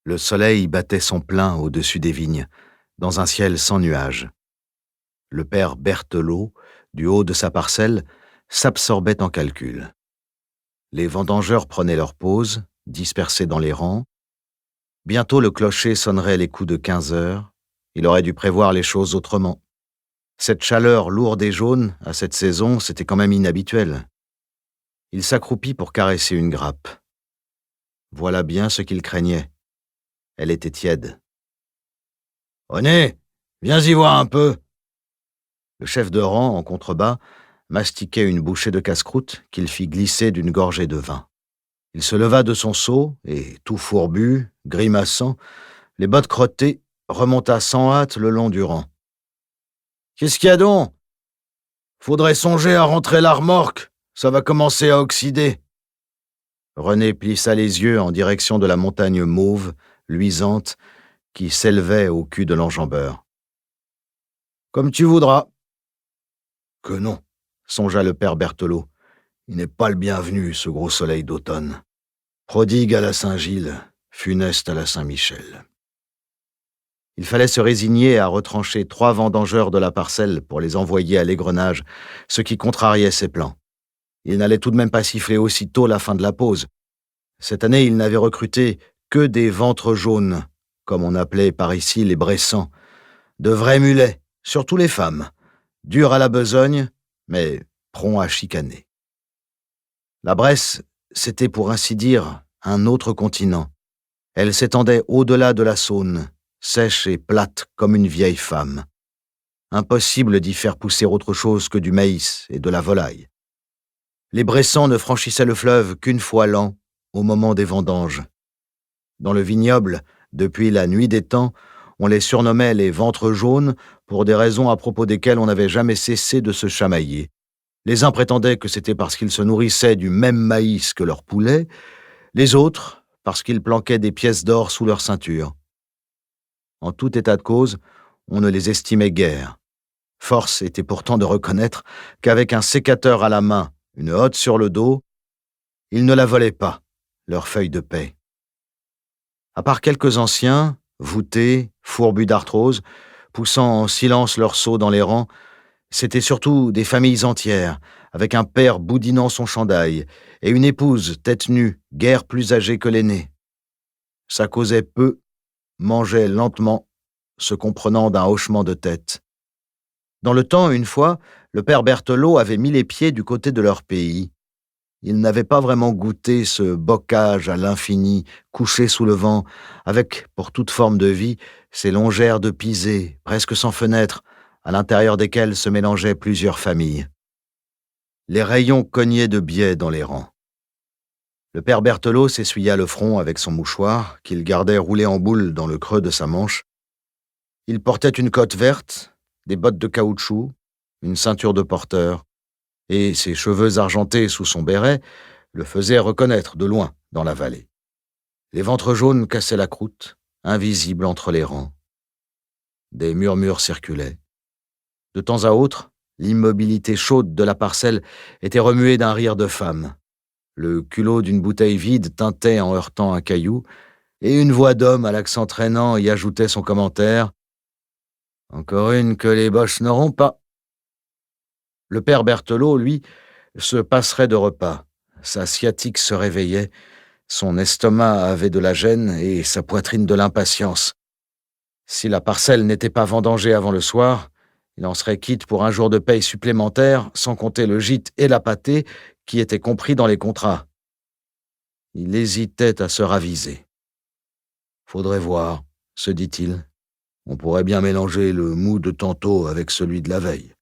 Le soleil battait son plein au-dessus des vignes, dans un ciel sans nuages. Le père Berthelot, du haut de sa parcelle, s'absorbait en calculs. Les vendangeurs prenaient leur pause, dispersés dans les rangs. Bientôt le clocher sonnerait les coups de 15 heures. Il aurait dû prévoir les choses autrement. Cette chaleur lourde et jaune, à cette saison, c'était quand même inhabituel. Il s'accroupit pour caresser une grappe. Voilà bien ce qu'il craignait. Elle était tiède. « René, viens y voir un peu !» Le chef de rang, en contrebas, mastiquait une bouchée de casse-croûte qu'il fit glisser d'une gorgée de vin. Il se leva de son seau et, tout fourbu, grimaçant, les bottes crottées, remonta sans hâte le long du rang. « Qu'est-ce qu'il y a donc ? Faudrait songer à rentrer la remorque, ça va commencer à oxyder. » René plissa les yeux en direction de la montagne mauve, luisante, qui s'élevait au cul de l'enjambeur. « Comme tu voudras. »« Que non, » songea le père Berthelot. Il n'est pas le bienvenu, ce gros soleil d'automne. Prodigue à la Saint-Gilles, funeste à la Saint-Michel. Il fallait se résigner à retrancher 3 vendangeurs de la parcelle pour les envoyer à l'égrenage, ce qui contrariait ses plans. Il n'allait tout de même pas siffler aussitôt la fin de la pause. Cette année, il n'avait recruté que des ventres jaunes, comme on appelait par ici les Bressans, de vrais mulets, surtout les femmes, durs à la besogne, mais prompts à chicaner. La Bresse, c'était pour ainsi dire un autre continent. Elle s'étendait au-delà de la Saône, sèche et plate comme une vieille femme. Impossible d'y faire pousser autre chose que du maïs et de la volaille. Les Bressans ne franchissaient le fleuve qu'une fois l'an, au moment des vendanges. Dans le vignoble, depuis la nuit des temps, on les surnommait les ventres jaunes pour des raisons à propos desquelles on n'avait jamais cessé de se chamailler. Les uns prétendaient que c'était parce qu'ils se nourrissaient du même maïs que leurs poulets, les autres parce qu'ils planquaient des pièces d'or sous leur ceinture. En tout état de cause, on ne les estimait guère. Force était pourtant de reconnaître qu'avec un sécateur à la main, une hotte sur le dos, ils ne la volaient pas, leur feuille de paie. À part quelques anciens, voûtés, fourbus d'arthrose, poussant en silence leurs seaux dans les rangs, c'était surtout des familles entières, avec un père boudinant son chandail et une épouse tête nue, guère plus âgée que l'aîné. Ça causait peu, mangeait lentement, se comprenant d'un hochement de tête. Dans le temps, une fois, le père Berthelot avait mis les pieds du côté de leur pays. Il n'avait pas vraiment goûté ce bocage à l'infini, couché sous le vent, avec, pour toute forme de vie, ces longères de pisé, presque sans fenêtres, à l'intérieur desquelles se mélangeaient plusieurs familles. Les rayons cognaient de biais dans les rangs. Le père Berthelot s'essuya le front avec son mouchoir, qu'il gardait roulé en boule dans le creux de sa manche. Il portait une cotte verte, des bottes de caoutchouc, une ceinture de porteur, et ses cheveux argentés sous son béret le faisaient reconnaître de loin dans la vallée. Les ventres jaunes cassaient la croûte, invisibles entre les rangs. Des murmures circulaient. De temps à autre, l'immobilité chaude de la parcelle était remuée d'un rire de femme. Le culot d'une bouteille vide tintait en heurtant un caillou, et une voix d'homme à l'accent traînant y ajoutait son commentaire « Encore une que les boches n'auront pas ». Le père Berthelot, lui, se passerait de repas. Sa sciatique se réveillait, son estomac avait de la gêne et sa poitrine de l'impatience. Si la parcelle n'était pas vendangée avant le soir, il en serait quitte pour un jour de paye supplémentaire, sans compter le gîte et la pâtée qui étaient compris dans les contrats. Il hésitait à se raviser. « Faudrait voir, » se dit-il. « On pourrait bien mélanger le mou de tantôt avec celui de la veille. »